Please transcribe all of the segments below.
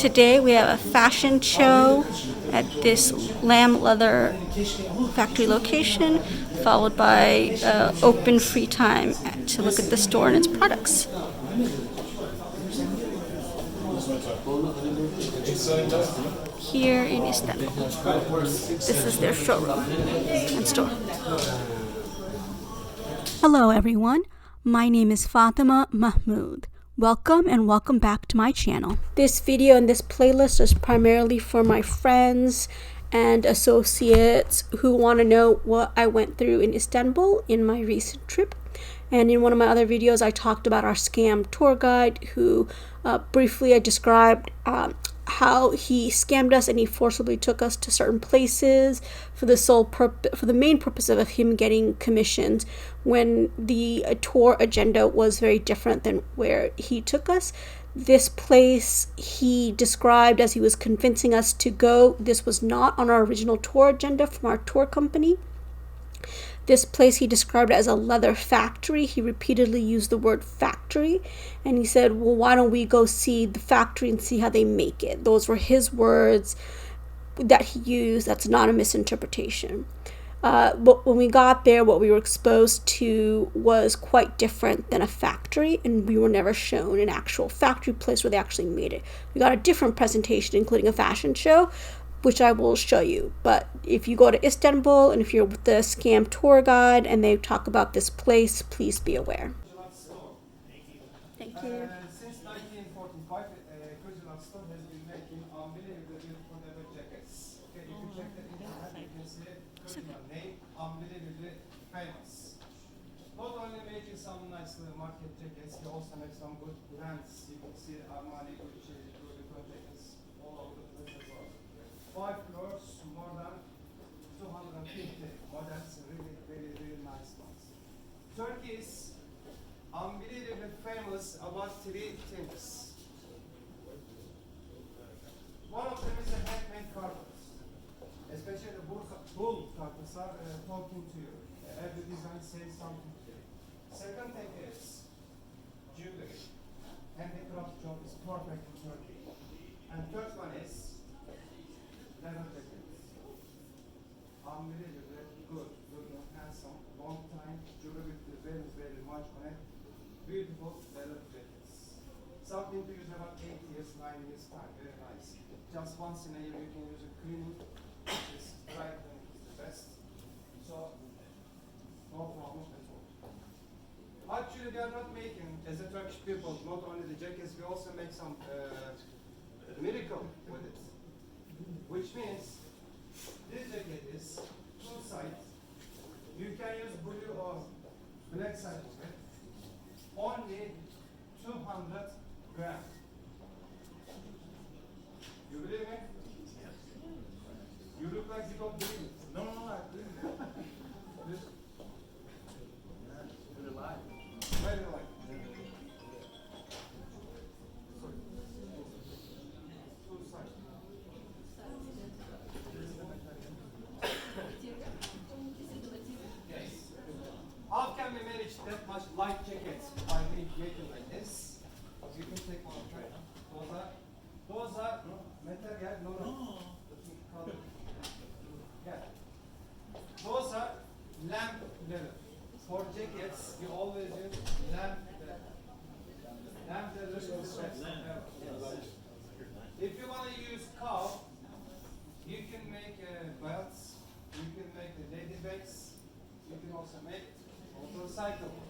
Today we have a fashion show at this lamb leather factory location, followed by open free time to look at the store and its products. Here in Istanbul. This is their showroom and store. Hello everyone, my name is Fatima Mahmoud. Welcome and welcome back to my channel. This video and this playlist is primarily for my friends and associates who want to know what I went through in Istanbul in my recent trip. And in one of my other videos I talked about our scam tour guide who briefly I described how he scammed us and he forcibly took us to certain places for the main purpose of him getting commissions, when the tour agenda was very different than where he took us. This place he described as he was convincing us to go, this was not on our original tour agenda from our tour company. This place he described as a leather factory. He repeatedly used the word factory, and he said, well, why don't we go see the factory and see how they make it? Those were his words that he used. That's not a misinterpretation. But when we got there, what we were exposed to was quite different than a factory, and we were never shown an actual factory place where they actually made it. We got a different presentation, including a fashion show, which I will show you. But if you go to Istanbul and if you're with the scam tour guide and they talk about this place, please be aware. Thank you. Since 1945, Kircilar Store has been making unbelievable beautiful leather jackets. Okay, if you check the internet, you can see Kircilar name, unbelievably famous. Not only making some nice little market jackets, they also make some good brands. You can see Armani, Louis Vuitton jackets all over the place as well. 5 floors, more than 250 models, really, very nice ones. Turkey is unbelievably famous about 3 things. One of them is the handmade carpets, especially the bull carpets are talking to you. Every design says something to you. Second thing is jewelry. Handicraft job is perfect in Turkey. And third one is leather jackets. Unbelievably good, handsome, long time, jewelry with very much on it. Beautiful leather jackets. Something to use about 8 years, 9 years time, very nice. Just once in a year you can use a cleaning, this dry cleaning is the best. So, no problem at all. Actually they are not making, as a Turkish people, not only the jackets, we also make some miracle with it. Which means this jacket is 2 sides. You can use blue or black side of it. Only 200 grams. You believe me? You look like you don't believe it. No, I believe it. Very light. Very light. How can we manage that much light jackets by making like this? You can take one and try. Those are material, no. Yeah. Those are lamb leather. For jackets, you always use lamb leather. Lamb leather is the best ever. If you want to use cow, you can make belts, you can make the lady bags, you can also make motorcycles.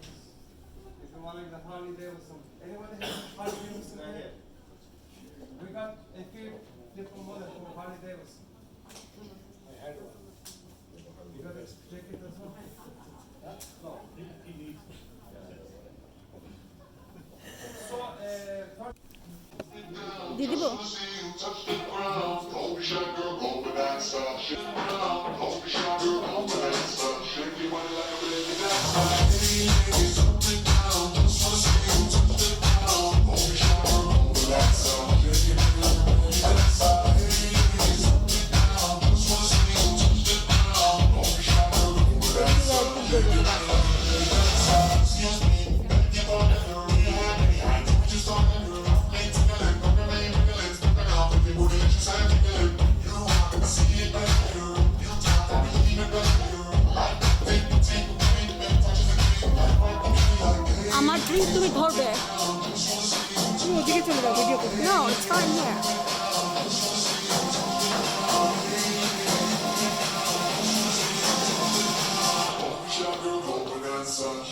If you want to make the Harley Davidson. Anyone has Harley Davidson here? We got a few different models for Harley Davidson. I had one. You got a jacket as well? No. He needs it. So, Didi bu. No, it's fine here.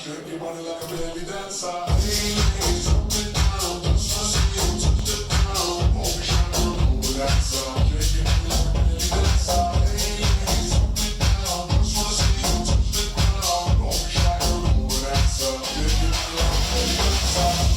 Shake your body like a belly dancer. Hey, drop it down. Just wanna see you touch it down. Oh, we shine girl, over dancer. Shake your body like a belly dancer. Hey, drop it down. Just wanna see you touch it down. Oh, we shine girl, over dancer. Shake your body like a belly dancer.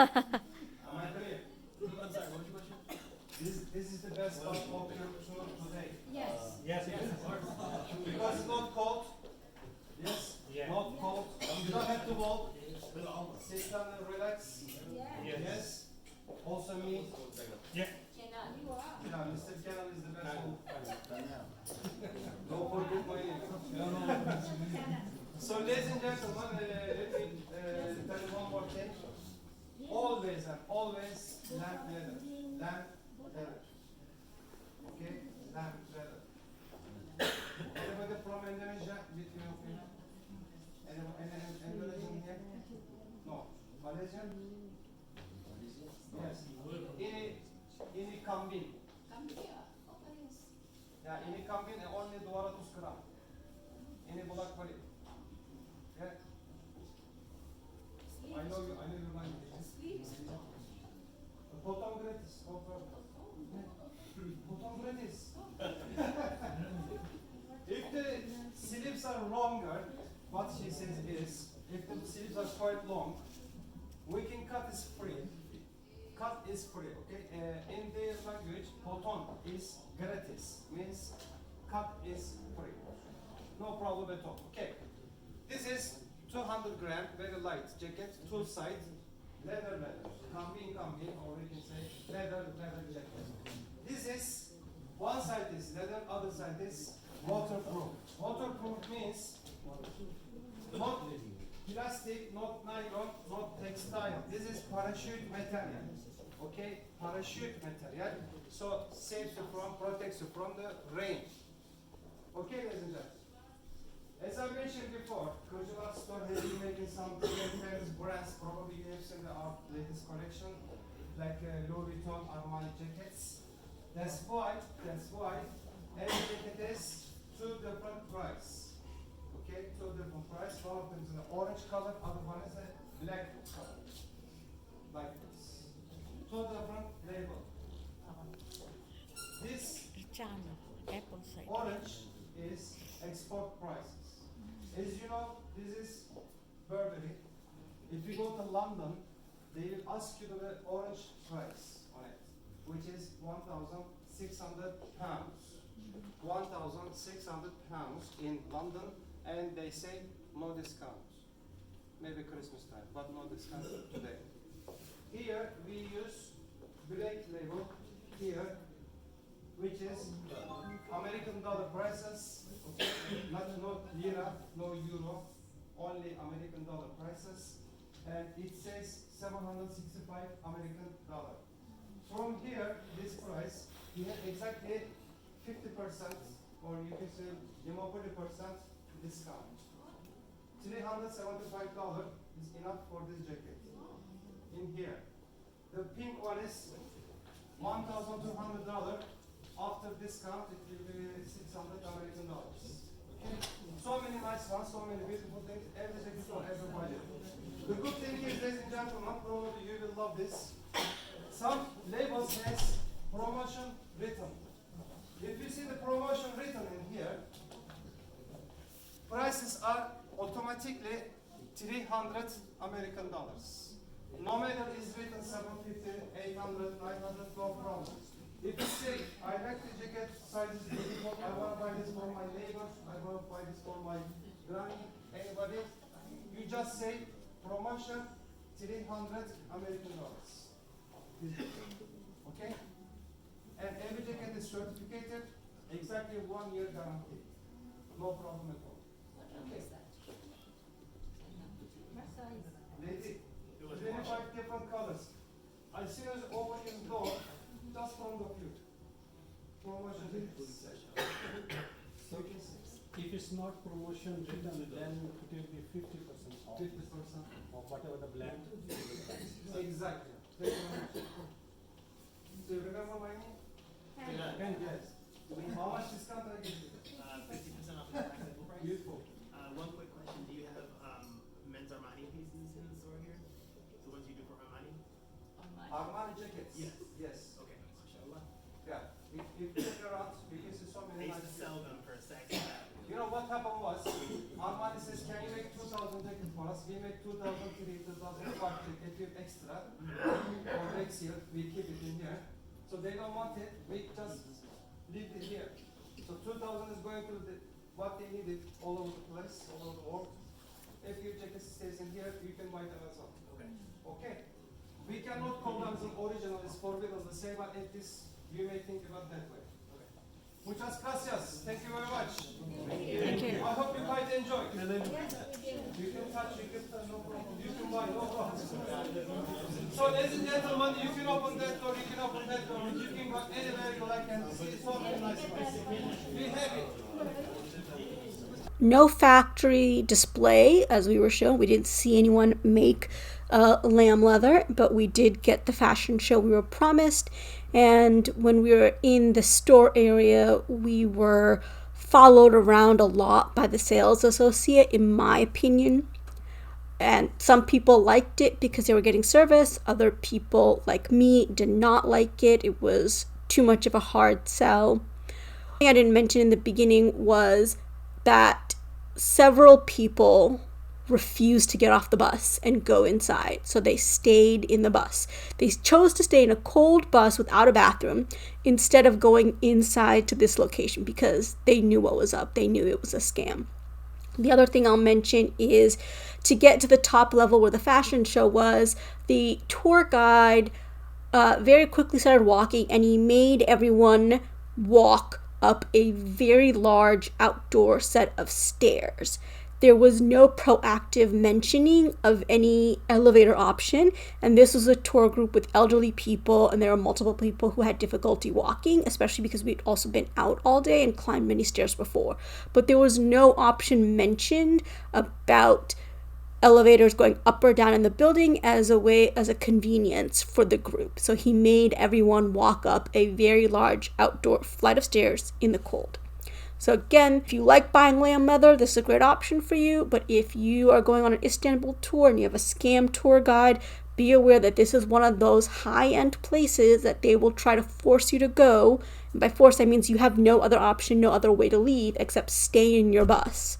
Am I clear? I'm sorry, what was your question? This is the best part of your tour today. Yes. Yes, it is. Because it's not cold. Yes? Yeah. Not cold. You don't have to walk. Sit down and relax. Yes? Also me. Yeah. Yeah, Mr. Kenan is the best one. Don't forget my name. So ladies and gentlemen, let me tell you one more thing. Always and always lamp leather. Lamp leather. Okay? Lamp leather. Anybody from Indonesia with me? Any Indonesian here? No. Malaysian? Yes. Ini kambing. Ya, ini kambing only 200 gram. Ini Bolek balik. Yeah. I know your language. Potong gratis. Potong gratis. If the sleeves are longer, what she says is, if the sleeves are quite long, we can cut is free. Cut is free, okay? In their language, potom is gratis, means cut is free. No problem at all, okay? This is 200 gram, very light jacket, two sides, leather. Kambing, or we can say leather jacket. This is, one side is leather, other side is waterproof. Waterproof means not plastic, not nylon, not textile. This is parachute material. Okay, parachute material. So saves you from, protects you from the rain. Okay, ladies and gentlemen. As I mentioned before, Kircilar store has been making some famous brands. Probably you have seen our latest collection, like Louis Vuitton, Armani jackets. That's why every jacket is two different price. Okay, two different price. One of them is an orange color, other one is a black color. Like this. Two different label. This Apple cider. orange is export prices. As you know, this is Burberry. If you go to London, they will ask you the orange price on it, which is £1,600. £1,600 in London, and they say no discount. Maybe Christmas time, but no discount today. Here we use black label here, which is American dollar prices, okay? No lira, no euro, only American dollar prices, and it says 765 American dollar. From here, this price, you have exactly 50%, or you can say 40% discount. $375 is enough for this jacket. In here, the pink one is $1,200. After discount, it will be 600 American dollars. Okay? So many nice ones, so many beautiful things. Every jacket for everybody. The good thing is, ladies and gentlemen, probably you will love this. Some labels has promotion written. If you see the promotion written in here, prices are automatically 300 American dollars. No matter is written 750, 800, 900, no problem. If you say, I like the jacket, size is beautiful, I want to buy this for my neighbor, I want to buy this for my granny, anybody, you just say, promotion 300 American dollars. Okay? And every jacket is certificated, exactly 1 year guarantee. No problem at all. Okay. Lady, 25 different colors. As soon as you open your door, just from the view. Promotion jackets. So you can see. If it's not promotion written, then it will be 50% off 50%. of whatever the brand. Exactly. Thank you very much. So you remember my name? Yes. How much discount I give you? 50% off the taxable price. Beautiful. One quick question: do you have men's Armani pieces in the store here? The ones you do for Armani? Armani jackets? Yes. Yes. Okay. Mashallah. Yeah. If you check around, you can see so I many used to nice sell them for a second. You know what happened was, Armani says, can you make 2,000 jackets for for us. We make 2003, 2005 ticket extra. For next year, we keep it in here. So they don't want it, we just leave it here. So 2000 is going to what they needed all over the place, all over the world. If your jacket stays in here, you can buy them as well. Okay. Okay. We cannot call them the original, it's forbidden to say, but at this, you may think about that way. Okay. Muchas gracias. Thank you very much. Thank you. I hope you quite enjoy. You can touch, you can touch, no problem. You can buy, no problem. So, ladies and gentlemen, you can open that door, you can open that door, you can go anywhere you like and see so many nice places. Be happy. No factory display, as we were shown. We didn't see anyone make lamb leather, but we did get the fashion show we were promised. And when we were in the store area, we were followed around a lot by the sales associate, in my opinion. And some people liked it because they were getting service. Other people, like me, did not like it. It was too much of a hard sell. One thing I didn't mention in the beginning was that several people refused to get off the bus and go inside, so they stayed in the bus. They chose to stay in a cold bus without a bathroom instead of going inside to this location because they knew what was up. They knew it was a scam. The other thing I'll mention is to get to the top level where the fashion show was, the tour guide very quickly started walking, and he made everyone walk up a very large outdoor set of stairs. There was no proactive mentioning of any elevator option, and this was a tour group with elderly people, and there were multiple people who had difficulty walking, especially because we'd also been out all day and climbed many stairs before. But there was no option mentioned about elevators going up or down in the building as a convenience for the group. So he made everyone walk up a very large outdoor flight of stairs in the cold. So again, if you like buying lamb leather, this is a great option for you. But if you are going on an Istanbul tour and you have a scam tour guide, be aware that this is one of those high-end places that they will try to force you to go. And by force, that means you have no other option, no other way to leave except stay in your bus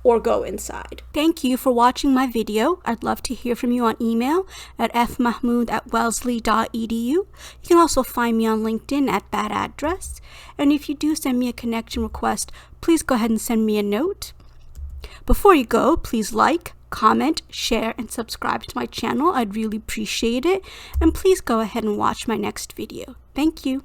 or go inside. Thank you for watching my video. I'd love to hear from you on email at fmahmood@wellesley.edu. You can also find me on LinkedIn at that address. And if you do send me a connection request, please go ahead and send me a note. Before you go, please like, comment, share, and subscribe to my channel. I'd really appreciate it. And please go ahead and watch my next video. Thank you.